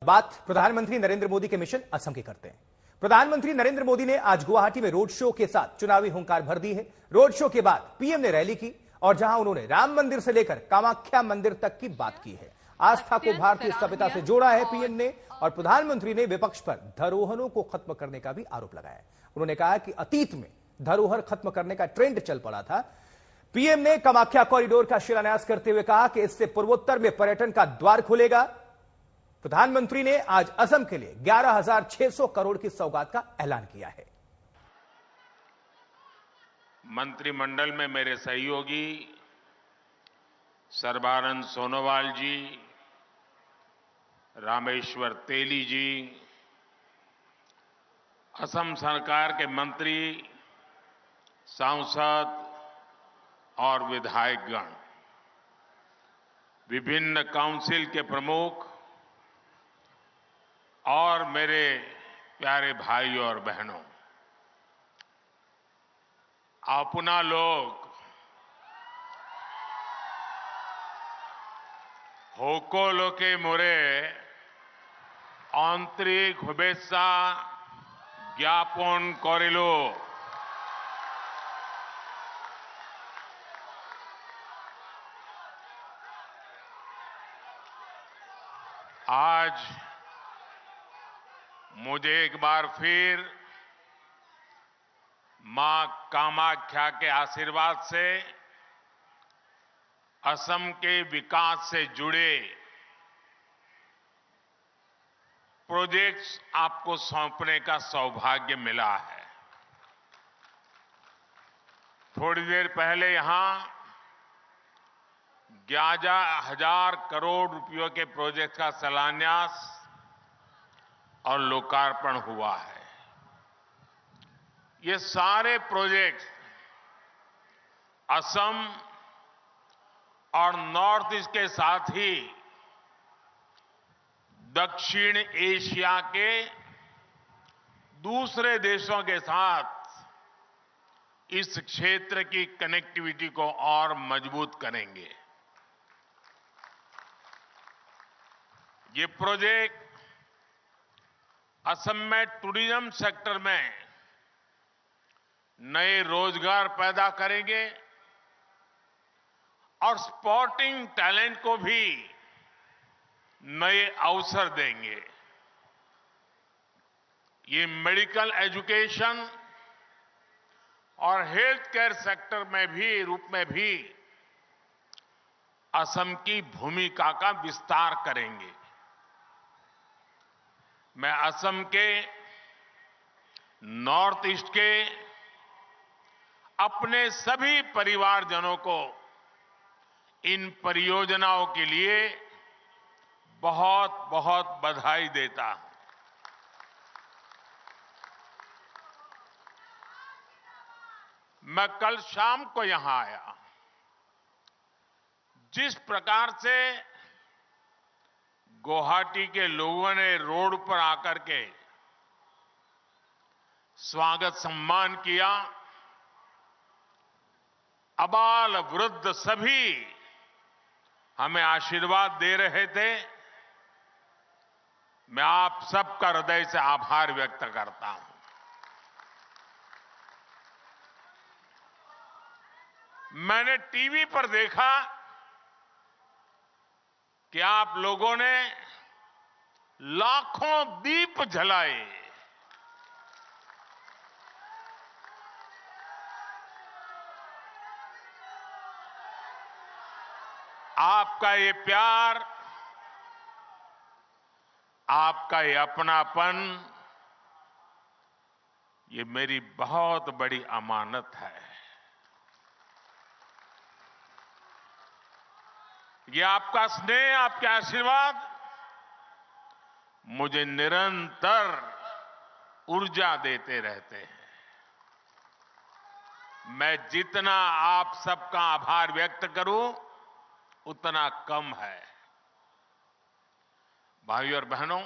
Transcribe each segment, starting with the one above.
बात प्रधानमंत्री नरेंद्र मोदी के मिशन असम की करते हैं। प्रधानमंत्री नरेंद्र मोदी ने आज गुवाहाटी में रोड शो के साथ चुनावी हुंकार भर दी है। रोड शो के बाद पीएम ने रैली की और जहां उन्होंने राम मंदिर से लेकर कामाख्या मंदिर तक की बात की है। आस्था को भारतीय सभ्यता से जोड़ा है पीएम ने, और प्रधानमंत्री ने विपक्ष पर धरोहरों को खत्म करने का भी आरोप लगाया। उन्होंने कहा कि अतीत में धरोहर खत्म करने का ट्रेंड चल पड़ा था। पीएम ने कामाख्या कॉरिडोर का शिलान्यास करते हुए कहा कि इससे पूर्वोत्तर में पर्यटन का द्वार खुलेगा। प्रधानमंत्री ने आज असम के लिए 11,600 करोड़ की सौगात का ऐलान किया है। मंत्रिमंडल में मेरे सहयोगी सर्बानंद सोनोवाल जी, रामेश्वर तेली जी, असम सरकार के मंत्री, सांसद और विधायकगण, विभिन्न काउंसिल के प्रमुख और मेरे प्यारे भाई और बहनों, अपना लोग होकोलोके मोरे आंतरिक शुभेच्छा ज्ञापन करिलो। आज मुझे एक बार फिर मां कामाख्या के आशीर्वाद से असम के विकास से जुड़े प्रोजेक्ट्स आपको सौंपने का सौभाग्य मिला है। थोड़ी देर पहले यहां 11,000 करोड़ रुपयों के प्रोजेक्ट का शिलान्यास और लोकार्पण हुआ है। ये सारे प्रोजेक्ट असम और नॉर्थ ईस्ट के साथ ही दक्षिण एशिया के दूसरे देशों के साथ इस क्षेत्र की कनेक्टिविटी को और मजबूत करेंगे। ये प्रोजेक्ट असम में टूरिज्म सेक्टर में नए रोजगार पैदा करेंगे और स्पोर्टिंग टैलेंट को भी नए अवसर देंगे। ये मेडिकल एजुकेशन और हेल्थ केयर सेक्टर में भी असम की भूमिका का विस्तार करेंगे। मैं असम के नॉर्थ ईस्ट के अपने सभी परिवारजनों को इन परियोजनाओं के लिए बहुत बहुत बधाई देता हूं। मैं कल शाम को यहां आया। जिस प्रकार से गुवाहाटी के लोगों ने रोड पर आकर के स्वागत सम्मान किया, अबाल वृद्ध सभी हमें आशीर्वाद दे रहे थे, मैं आप सबका हृदय से आभार व्यक्त करता हूं। मैंने टीवी पर देखा कि आप लोगों ने लाखों दीप जलाए। आपका ये प्यार, आपका ये अपनापन, ये मेरी बहुत बड़ी अमानत है। ये आपका स्नेह, आपके आशीर्वाद मुझे निरंतर ऊर्जा देते रहते हैं। मैं जितना आप सबका आभार व्यक्त करूं उतना कम है। भाइयों और बहनों,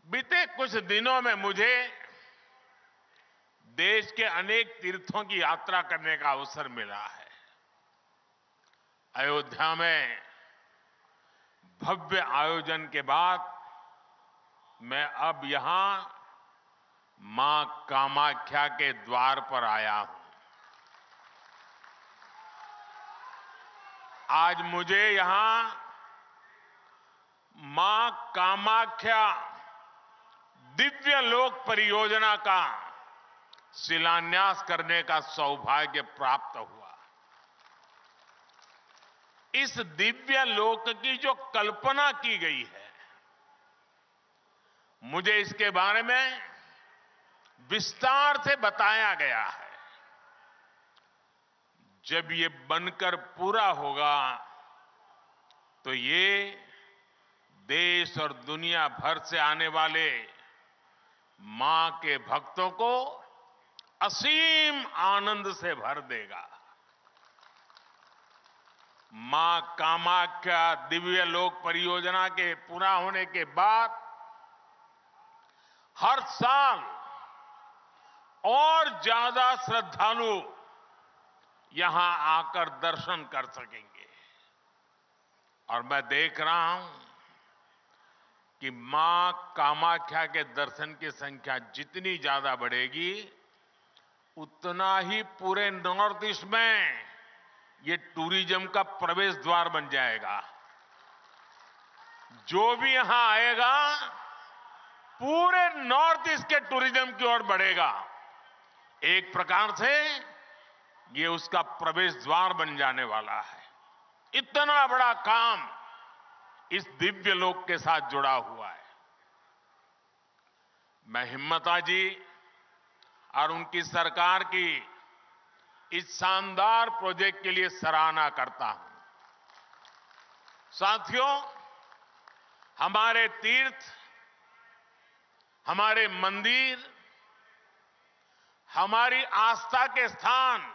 बीते कुछ दिनों में मुझे देश के अनेक तीर्थों की यात्रा करने का अवसर मिला है। अयोध्या में भव्य आयोजन के बाद मैं अब यहां मां कामाख्या के द्वार पर आया हूं। आज मुझे यहां मां कामाख्या दिव्य लोक परियोजना का शिलान्यास करने का सौभाग्य प्राप्त हुआ। इस दिव्य लोक की जो कल्पना की गई है, मुझे इसके बारे में विस्तार से बताया गया है। जब ये बनकर पूरा होगा तो ये देश और दुनिया भर से आने वाले मां के भक्तों को असीम आनंद से भर देगा। मां कामाख्या दिव्य लोक परियोजना के पूरा होने के बाद हर साल और ज्यादा श्रद्धालु यहां आकर दर्शन कर सकेंगे। और मैं देख रहा हूं कि मां कामाख्या के दर्शन की संख्या जितनी ज्यादा बढ़ेगी, उतना ही पूरे नॉर्थ ईस्ट में ये टूरिज्म का प्रवेश द्वार बन जाएगा। जो भी यहां आएगा पूरे नॉर्थ ईस्ट के टूरिज्म की ओर बढ़ेगा। एक प्रकार से ये उसका प्रवेश द्वार बन जाने वाला है। इतना बड़ा काम इस दिव्य लोक के साथ जुड़ा हुआ है। मैं हिम्मता जी और उनकी सरकार की इस शानदार प्रोजेक्ट के लिए सराहना करता हूं। साथियों, हमारे तीर्थ, हमारे मंदिर, हमारी आस्था के स्थान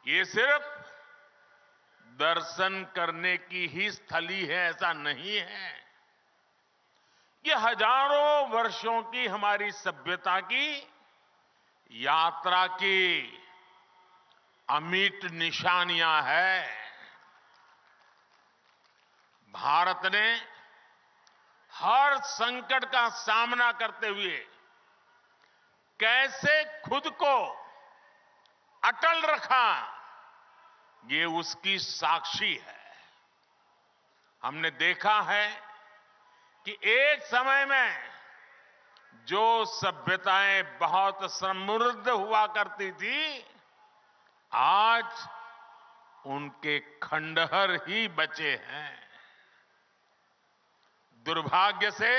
ये सिर्फ दर्शन करने की ही स्थली है, ऐसा नहीं है। ये हजारों वर्षों की हमारी सभ्यता की यात्रा की अमिट निशानियां हैं। भारत ने हर संकट का सामना करते हुए कैसे खुद को अटल रखा, ये उसकी साक्षी है। हमने देखा है कि एक समय में जो सभ्यताएं बहुत समृद्ध हुआ करती थी, आज उनके खंडहर ही बचे हैं। दुर्भाग्य से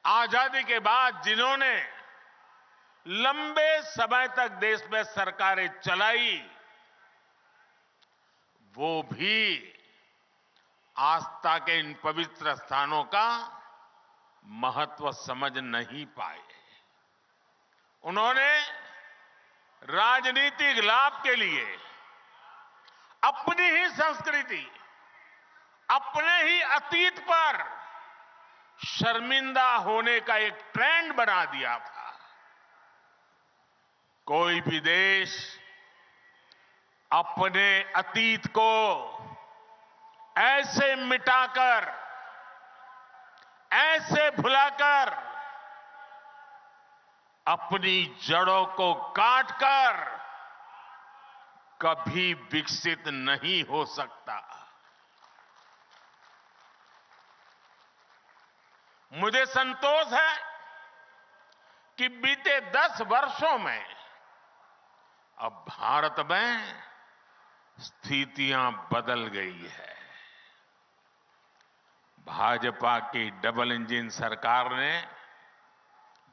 आजादी के बाद जिन्होंने लंबे समय तक देश में सरकारें चलाई, वो भी आस्था के इन पवित्र स्थानों का महत्व समझ नहीं पाए। उन्होंने राजनीतिक लाभ के लिए अपनी ही संस्कृति, अपने ही अतीत पर शर्मिंदा होने का एक ट्रेंड बना दिया था। कोई भी देश अपने अतीत को ऐसे मिटाकर, ऐसे भुलाकर, अपनी जड़ों को काटकर कभी विकसित नहीं हो सकता। मुझे संतोष है कि बीते 10 वर्षों में अब भारत में स्थितियां बदल गई है। भाजपा की डबल इंजन सरकार ने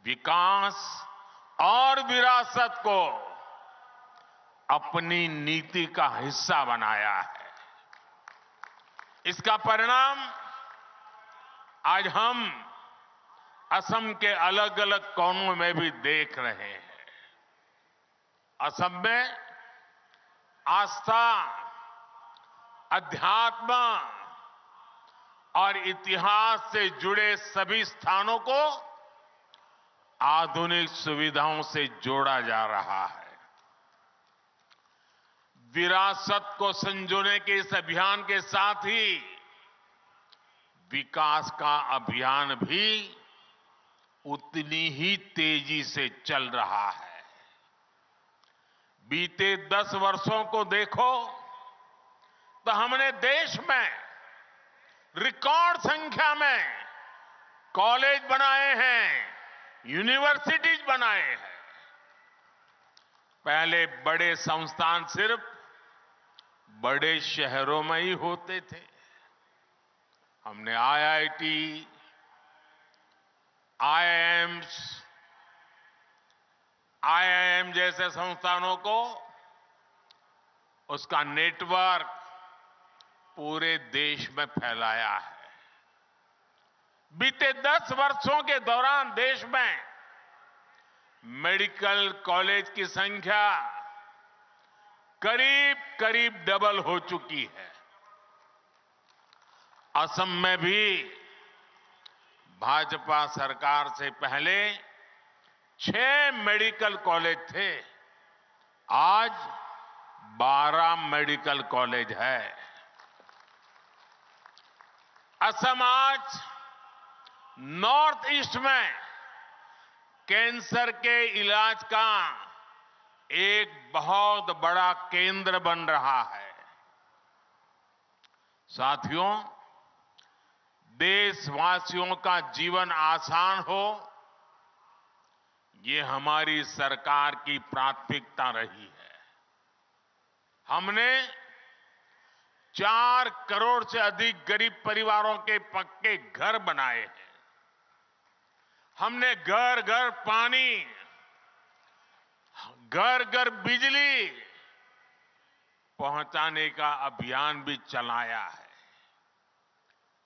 विकास और विरासत को अपनी नीति का हिस्सा बनाया है। इसका परिणाम आज हम असम के अलग अलग कोनों में भी देख रहे हैं। असम में आस्था, अध्यात्म और इतिहास से जुड़े सभी स्थानों को आधुनिक सुविधाओं से जोड़ा जा रहा है। विरासत को संजोने के इस अभियान के साथ ही विकास का अभियान भी उतनी ही तेजी से चल रहा है। बीते 10 वर्षों को देखो तो हमने देश में रिकॉर्ड संख्या में कॉलेज बनाए हैं, यूनिवर्सिटीज बनाए हैं। पहले बड़े संस्थान सिर्फ बड़े शहरों में ही होते थे। हमने आईआईटी, आईआईएम जैसे संस्थानों को उसका नेटवर्क पूरे देश में फैलाया है। बीते 10 वर्षों के दौरान देश में मेडिकल कॉलेज की संख्या करीब करीब डबल हो चुकी है। असम में भी भाजपा सरकार से पहले 6 मेडिकल कॉलेज थे, आज 12 मेडिकल कॉलेज है। असम आज नॉर्थ ईस्ट में कैंसर के इलाज का एक बहुत बड़ा केंद्र बन रहा है। साथियों, देशवासियों का जीवन आसान हो, ये हमारी सरकार की प्राथमिकता रही है। हमने 4 करोड़ से अधिक गरीब परिवारों के पक्के घर बनाए हैं। हमने घर घर पानी, घर घर बिजली पहुंचाने का अभियान भी चलाया है।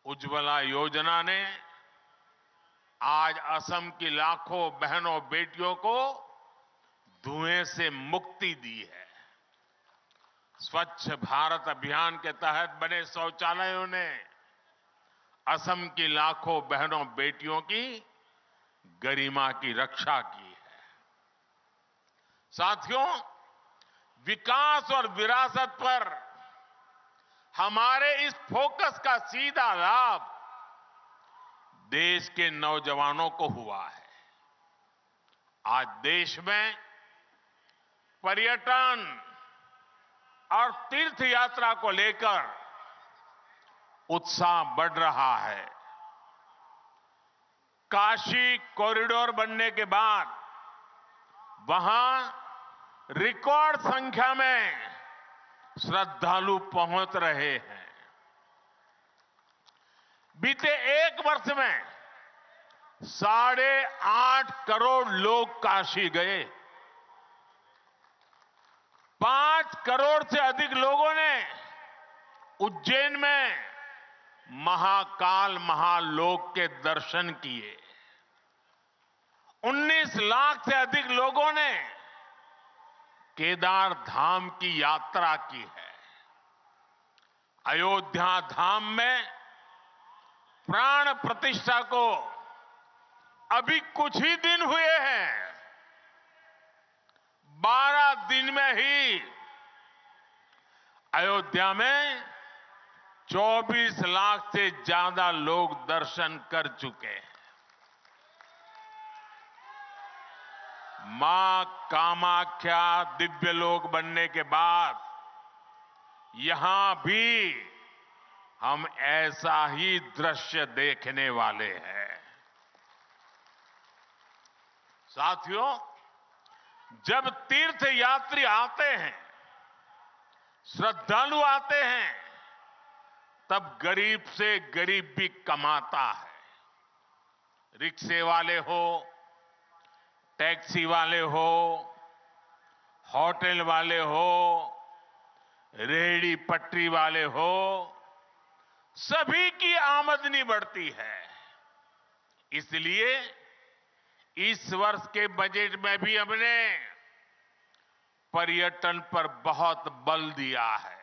उज्ज्वला योजना ने आज असम की लाखों बहनों बेटियों को धुएं से मुक्ति दी है। स्वच्छ भारत अभियान के तहत बने शौचालयों ने असम की लाखों बहनों बेटियों की गरिमा की रक्षा की है। साथियों, विकास और विरासत पर हमारे इस फोकस का सीधा लाभ देश के नौजवानों को हुआ है। आज देश में पर्यटन और तीर्थ यात्रा को लेकर उत्साह बढ़ रहा है। काशी कॉरिडोर बनने के बाद वहां रिकॉर्ड संख्या में श्रद्धालु पहुंच रहे हैं। बीते 1 वर्ष में 8.5 करोड़ लोग काशी गए। 5 करोड़ से अधिक लोगों ने उज्जैन में महाकाल महालोक के दर्शन किए। 19 लाख से अधिक लोगों ने केदार धाम की यात्रा की है। अयोध्या धाम में प्राण प्रतिष्ठा को अभी कुछ ही दिन हुए हैं। 12 दिन में ही अयोध्या में 24 लाख से ज्यादा लोग दर्शन कर चुके हैं। मां कामाख्या दिव्य लोक बनने के बाद यहां भी हम ऐसा ही दृश्य देखने वाले हैं। साथियों, जब तीर्थ यात्री आते हैं, श्रद्धालु आते हैं, तब गरीब से गरीब भी कमाता है। रिक्शे वाले हो, टैक्सी वाले हो, होटल वाले हो, रेहड़ी पटरी वाले हो, सभी की आमदनी बढ़ती है। इसलिए इस वर्ष के बजट में भी हमने पर्यटन पर बहुत बल दिया है।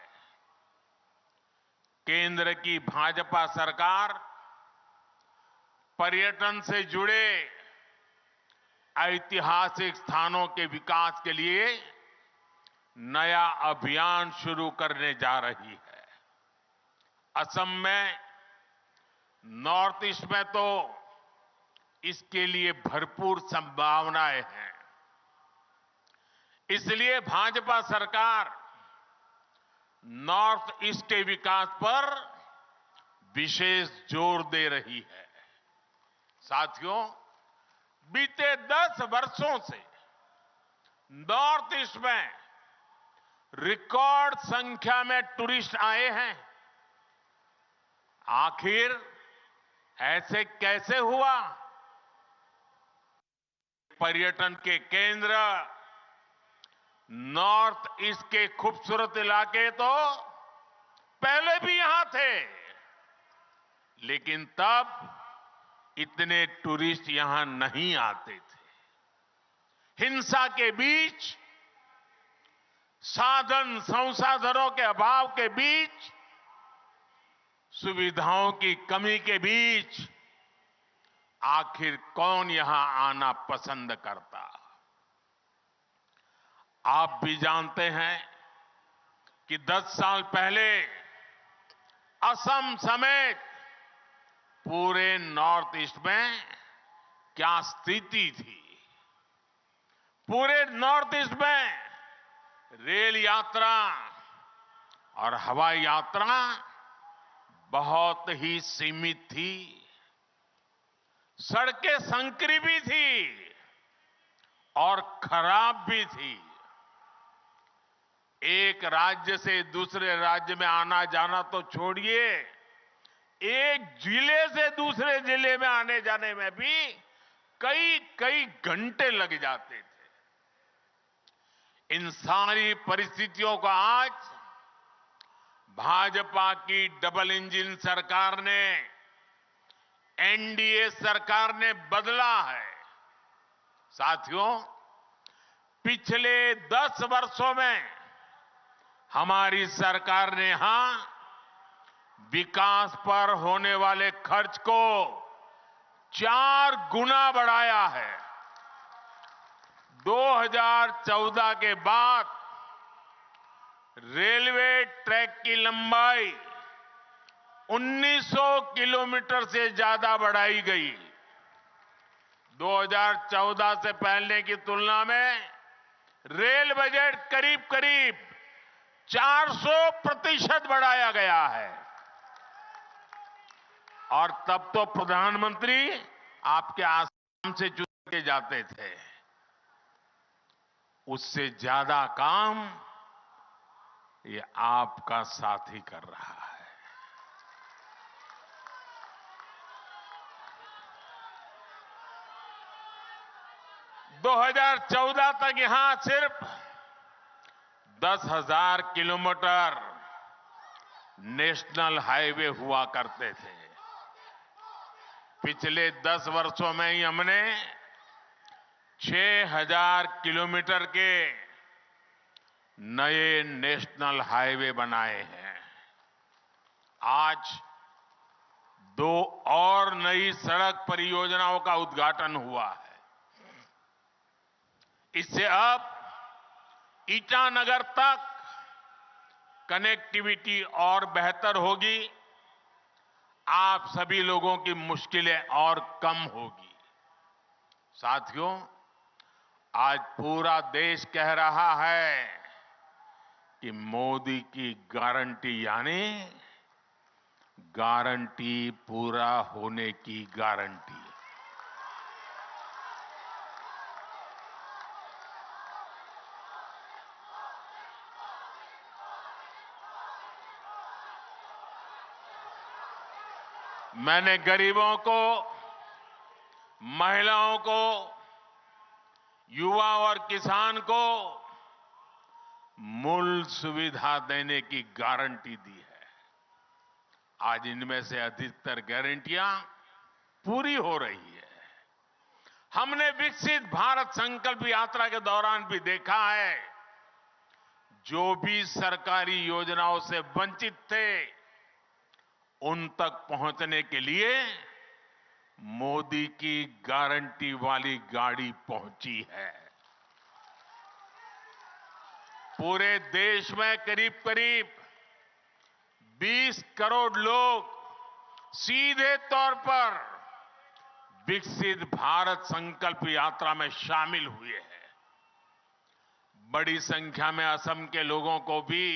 केंद्र की भाजपा सरकार पर्यटन से जुड़े ऐतिहासिक स्थानों के विकास के लिए नया अभियान शुरू करने जा रही है। असम में नॉर्थ ईस्ट में तो इसके लिए भरपूर संभावनाएं हैं। इसलिए भाजपा सरकार नॉर्थ ईस्ट के विकास पर विशेष जोर दे रही है। साथियों, बीते 10 वर्षों से नॉर्थ ईस्ट में रिकॉर्ड संख्या में टूरिस्ट आए हैं। आखिर ऐसे कैसे हुआ? पर्यटन के केंद्र नॉर्थ ईस्ट के खूबसूरत इलाके तो पहले भी यहां थे, लेकिन तब इतने टूरिस्ट यहां नहीं आते थे। हिंसा के बीच, साधन संसाधनों के अभाव के बीच, सुविधाओं की कमी के बीच आखिर कौन यहां आना पसंद करता? आप भी जानते हैं कि 10 साल पहले असम समेत पूरे नॉर्थ ईस्ट में क्या स्थिति थी। पूरे नॉर्थ ईस्ट में रेल यात्रा और हवाई यात्रा बहुत ही सीमित थी। सड़कें संकरी भी थी और खराब भी थी। एक राज्य से दूसरे राज्य में आना जाना तो छोड़िए, एक जिले से दूसरे जिले में आने जाने में भी कई घंटे लग जाते थे। इन सारी परिस्थितियों को आज भाजपा की डबल इंजन सरकार ने, एनडीए सरकार ने बदला है। साथियों, पिछले 10 वर्षों में हमारी सरकार ने यहां विकास पर होने वाले खर्च को 4 गुना बढ़ाया है। 2014 के बाद रेलवे ट्रैक की लंबाई 1900 किलोमीटर से ज्यादा बढ़ाई गई। 2014 से पहले की तुलना में रेल बजट करीब 400% बढ़ाया गया है। और तब तो प्रधानमंत्री आपके आसाम से चुन के जाते थे। उससे ज्यादा काम ये आपका साथी कर रहा है। दो 2014 तक यहां सिर्फ 10,000 किलोमीटर नेशनल हाईवे हुआ करते थे। पिछले 10 वर्षों में ही हमने 6,000 किलोमीटर के नए नेशनल हाईवे बनाए हैं। आज 2 और नई सड़क परियोजनाओं का उद्घाटन हुआ है। इससे अब ईटानगर तक कनेक्टिविटी और बेहतर होगी। आप सभी लोगों की मुश्किलें और कम होगी। साथियों, आज पूरा देश कह रहा है कि मोदी की गारंटी यानी गारंटी पूरा होने की गारंटी। मैंने गरीबों को, महिलाओं को, युवा और किसान को मूल सुविधा देने की गारंटी दी है। आज इनमें से अधिकतर गारंटियां पूरी हो रही है। हमने विकसित भारत संकल्प यात्रा के दौरान भी देखा है, जो भी सरकारी योजनाओं से वंचित थे उन तक पहुंचने के लिए मोदी की गारंटी वाली गाड़ी पहुंची है। पूरे देश में करीब 20 करोड़ लोग सीधे तौर पर विकसित भारत संकल्प यात्रा में शामिल हुए हैं। बड़ी संख्या में असम के लोगों को भी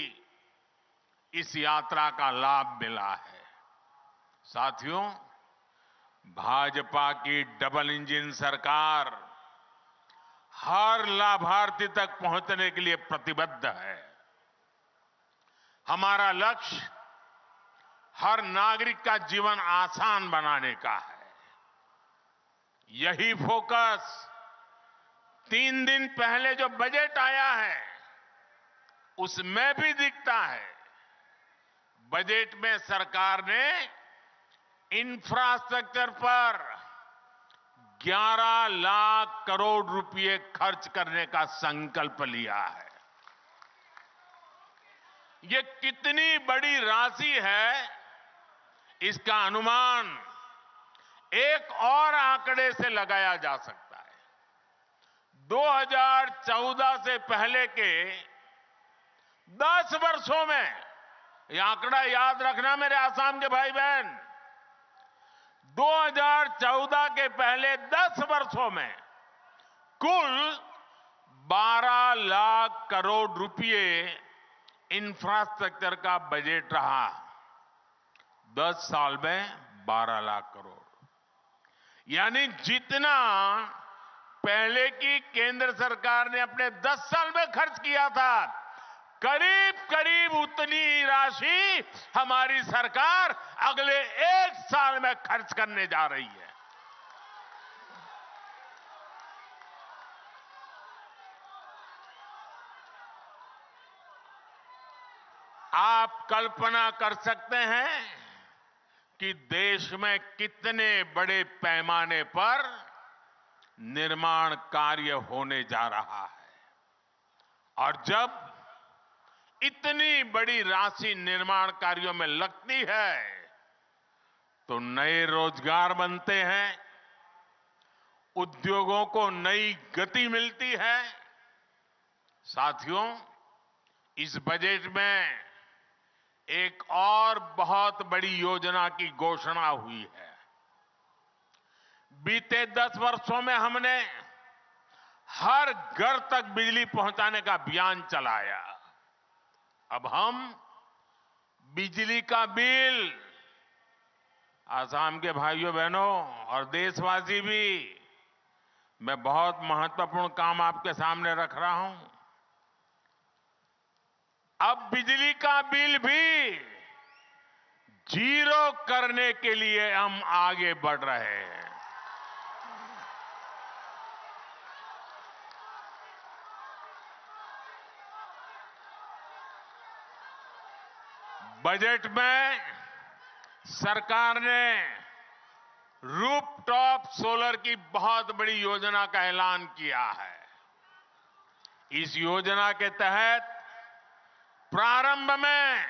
इस यात्रा का लाभ मिला है। साथियों, भाजपा की डबल इंजन सरकार हर लाभार्थी तक पहुंचने के लिए प्रतिबद्ध है। हमारा लक्ष्य हर नागरिक का जीवन आसान बनाने का है। यही फोकस 3 दिन पहले जो बजट आया है उसमें भी दिखता है। बजट में सरकार ने इंफ्रास्ट्रक्चर पर 11 लाख करोड़ रुपए खर्च करने का संकल्प लिया है। ये कितनी बड़ी राशि है, इसका अनुमान एक और आंकड़े से लगाया जा सकता है। 2014 से पहले के 10 वर्षों में, यह आंकड़ा याद रखना मेरे आसाम के भाई बहन, 2014 के पहले 10 वर्षों में कुल 12 लाख करोड़ रुपए इंफ्रास्ट्रक्चर का बजट रहा। 10 साल में 12 लाख करोड़, यानी जितना पहले की केंद्र सरकार ने अपने 10 साल में खर्च किया था, करीब करीब उतनी राशि हमारी सरकार अगले 1 साल में खर्च करने जा रही है। आप कल्पना कर सकते हैं कि देश में कितने बड़े पैमाने पर निर्माण कार्य होने जा रहा है। और जब इतनी बड़ी राशि निर्माण कार्यों में लगती है तो नए रोजगार बनते हैं, उद्योगों को नई गति मिलती है। साथियों, इस बजट में एक और बहुत बड़ी योजना की घोषणा हुई है। बीते 10 वर्षों में हमने हर घर तक बिजली पहुंचाने का अभियान चलाया। अब हम बिजली का बिल, आसाम के भाइयों बहनों और देशवासी भी, मैं बहुत महत्वपूर्ण काम आपके सामने रख रहा हूं। अब बिजली का बिल भी जीरो करने के लिए हम आगे बढ़ रहे हैं। बजट में सरकार ने रूफटॉप सोलर की बहुत बड़ी योजना का ऐलान किया है। इस योजना के तहत प्रारंभ में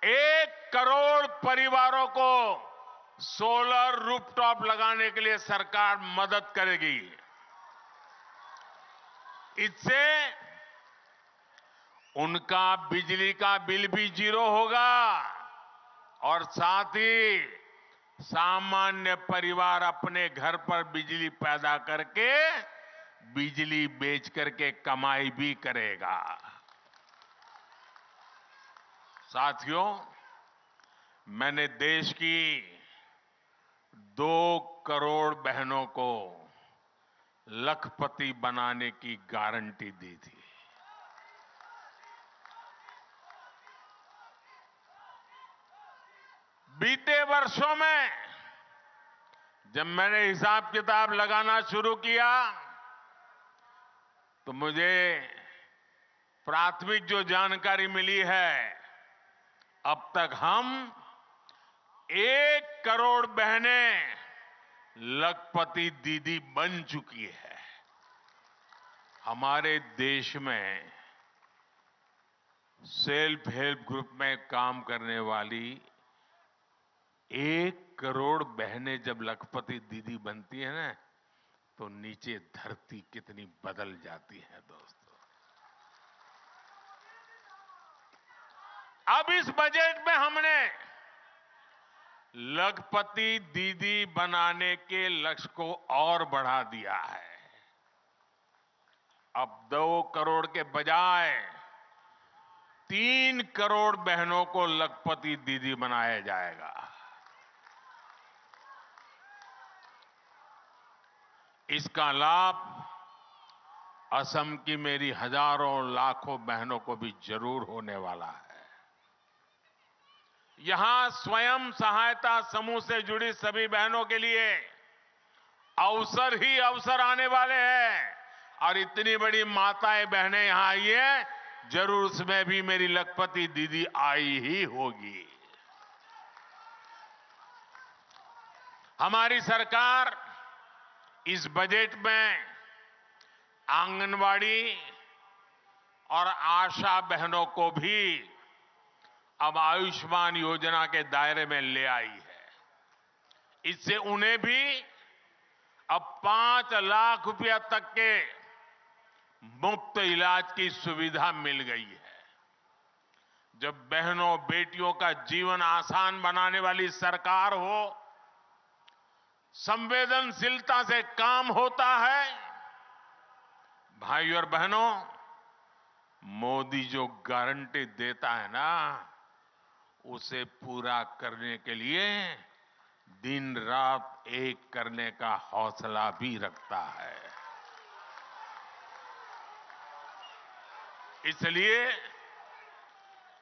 1 करोड़ परिवारों को सोलर रूफटॉप लगाने के लिए सरकार मदद करेगी। इससे उनका बिजली का बिल भी जीरो होगा और साथ ही सामान्य परिवार अपने घर पर बिजली पैदा करके बिजली बेच करके कमाई भी करेगा। साथियों, मैंने देश की 2 करोड़ बहनों को लखपति बनाने की गारंटी दी थी। बीते वर्षों में जब मैंने हिसाब किताब लगाना शुरू किया तो मुझे प्राथमिक जो जानकारी मिली है, अब तक हम 1 करोड़ बहनें लखपति दीदी बन चुकी है। हमारे देश में सेल्फ हेल्प ग्रुप में काम करने वाली 1 करोड़ बहनें जब लखपति दीदी बनती है ना, तो नीचे धरती कितनी बदल जाती है दोस्तों। अब इस बजट में हमने लखपति दीदी बनाने के लक्ष्य को और बढ़ा दिया है। अब 2 करोड़ के बजाय 3 करोड़ बहनों को लखपति दीदी बनाया जाएगा। इसका लाभ असम की मेरी हजारों लाखों बहनों को भी जरूर होने वाला है। यहां स्वयं सहायता समूह से जुड़ी सभी बहनों के लिए अवसर ही अवसर आने वाले हैं और इतनी बड़ी माताएं बहनें यहां आई है, जरूर उसमें भी मेरी लखपति दीदी आई ही होगी। हमारी सरकार इस बजट में आंगनवाड़ी और आशा बहनों को भी अब आयुष्मान योजना के दायरे में ले आई है। इससे उन्हें भी अब 5 लाख रुपया तक के मुफ्त इलाज की सुविधा मिल गई है। जब बहनों बेटियों का जीवन आसान बनाने वाली सरकार हो, संवेदनशीलता से काम होता है, भाइयों और बहनों, मोदी जो गारंटी देता है ना, उसे पूरा करने के लिए दिन रात एक करने का हौसला भी रखता है। इसलिए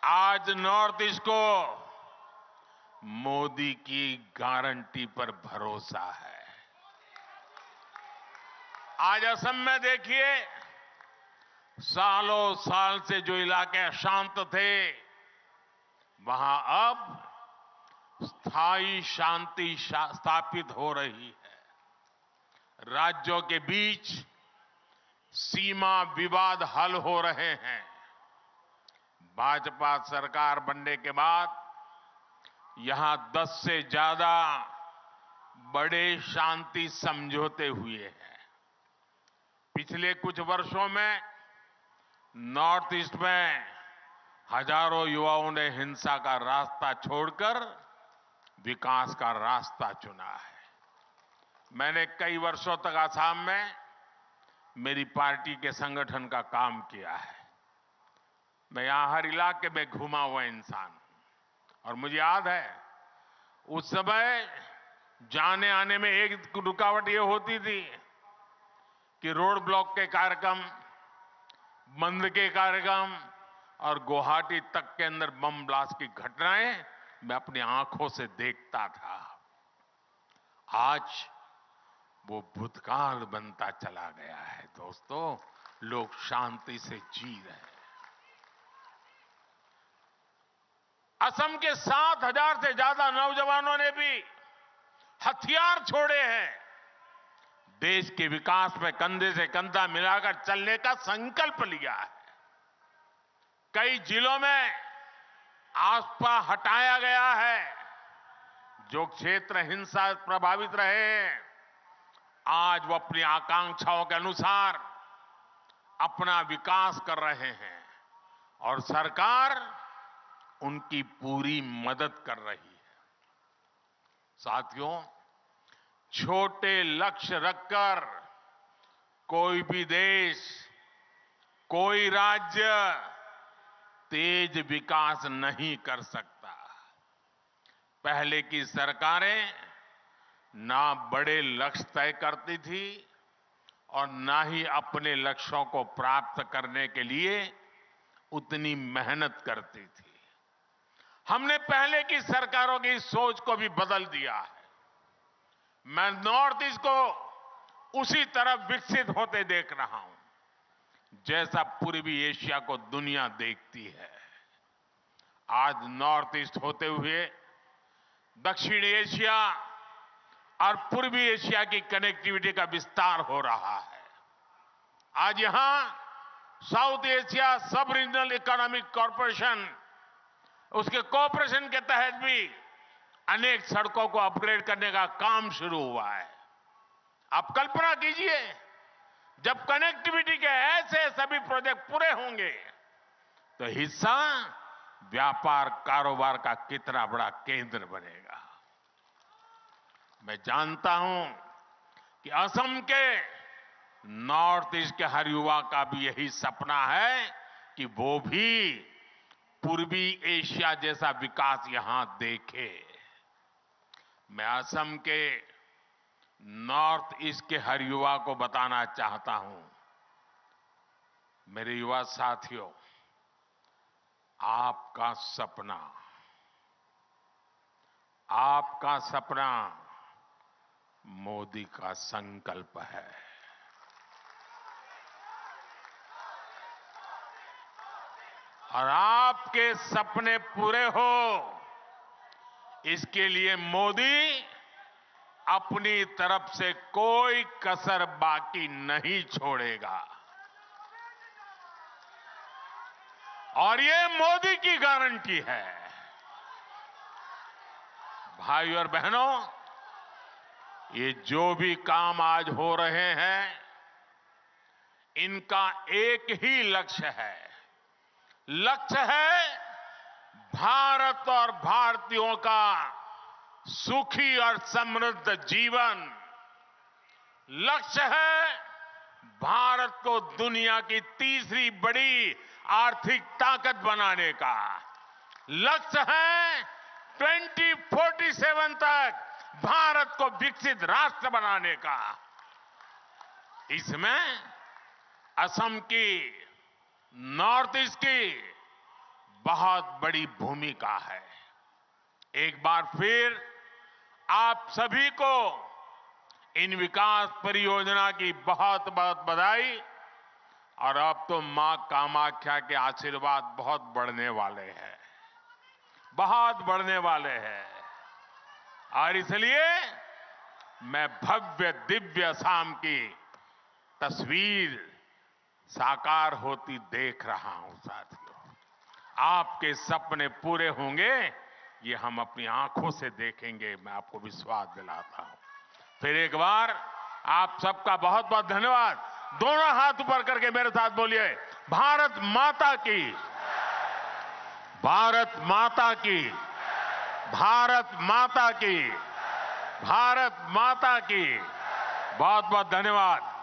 आज नॉर्थ ईस्ट को मोदी की गारंटी पर भरोसा है। आज असम में देखिए, सालों साल से जो इलाके अशांत थे, वहां अब स्थायी शांति स्थापित हो रही है। राज्यों के बीच सीमा विवाद हल हो रहे हैं। भाजपा सरकार बनने के बाद यहां 10 से ज्यादा बड़े शांति समझौते हुए हैं। पिछले कुछ वर्षों में नॉर्थ ईस्ट में हजारों युवाओं ने हिंसा का रास्ता छोड़कर विकास का रास्ता चुना है। मैंने कई वर्षों तक आसाम में मेरी पार्टी के संगठन का काम किया है। मैं यहां हर इलाके में घुमा हुआ इंसान हूं और मुझे याद है, उस समय जाने आने में एक रुकावट ये होती थी कि रोड ब्लॉक के कार्यक्रम, बंद के कार्यक्रम और गुवाहाटी तक के अंदर बम ब्लास्ट की घटनाएं मैं अपनी आंखों से देखता था। आज वो भूतकाल बनता चला गया है। दोस्तों, लोग शांति से जी रहे हैं। असम के 7,000 से ज्यादा नौजवानों ने भी हथियार छोड़े हैं। देश के विकास में कंधे से कंधा मिलाकर चलने का संकल्प लिया है। कई जिलों में आस्था हटाया गया है। जो क्षेत्र हिंसा प्रभावित रहे, आज वो अपनी आकांक्षाओं के अनुसार अपना विकास कर रहे हैं और सरकार उनकी पूरी मदद कर रही है। साथियों, छोटे लक्ष्य रखकर कोई भी देश, कोई राज्य तेज विकास नहीं कर सकता। पहले की सरकारें ना बड़े लक्ष्य तय करती थी और ना ही अपने लक्ष्यों को प्राप्त करने के लिए उतनी मेहनत करती थी। हमने पहले की सरकारों की सोच को भी बदल दिया है। मैं नॉर्थ ईस्ट को उसी तरफ विकसित होते देख रहा हूं जैसा पूर्वी एशिया को दुनिया देखती है। आज नॉर्थ ईस्ट होते हुए दक्षिण एशिया और पूर्वी एशिया की कनेक्टिविटी का विस्तार हो रहा है। आज यहां साउथ एशिया सब रीजनल इकोनॉमिक कॉरपोरेशन, उसके कोऑपरेशन के तहत भी अनेक सड़कों को अपग्रेड करने का काम शुरू हुआ है। आप कल्पना कीजिए, जब कनेक्टिविटी के ऐसे सभी प्रोजेक्ट पूरे होंगे तो हिस्सा व्यापार कारोबार का कितना बड़ा केंद्र बनेगा। मैं जानता हूं कि असम के नॉर्थ ईस्ट के हर युवा का भी यही सपना है कि वो भी पूर्वी एशिया जैसा विकास यहां देखे। मैं असम के नॉर्थ ईस्ट के हर युवा को बताना चाहता हूं, मेरे युवा साथियों, आपका सपना मोदी का संकल्प है। और आपके सपने पूरे हो, इसके लिए मोदी अपनी तरफ से कोई कसर बाकी नहीं छोड़ेगा। और ये मोदी की गारंटी है। भाई और बहनों, ये जो भी काम आज हो रहे हैं, इनका एक ही लक्ष्य है। लक्ष्य है भारत और भारतीयों का सुखी और समृद्ध जीवन। लक्ष्य है भारत को दुनिया की तीसरी बड़ी आर्थिक ताकत बनाने का। लक्ष्य है 2047 तक भारत को विकसित राष्ट्र बनाने का। इसमें असम की, नॉर्थ ईस्ट की बहुत बड़ी भूमिका है। एक बार फिर आप सभी को इन विकास परियोजना की बहुत बहुत बधाई। और अब तो मां कामाख्या के आशीर्वाद बहुत बढ़ने वाले हैं, बहुत बढ़ने वाले हैं। और इसलिए मैं भव्य दिव्य असम की तस्वीर साकार होती देख रहा हूं। साथियों, आपके सपने पूरे होंगे, ये हम अपनी आंखों से देखेंगे, मैं आपको विश्वास दिलाता हूं। फिर एक बार आप सबका बहुत बहुत धन्यवाद। दोनों हाथ ऊपर करके मेरे साथ बोलिए, भारत माता की, भारत माता की, भारत माता की, भारत माता की। बहुत बहुत धन्यवाद।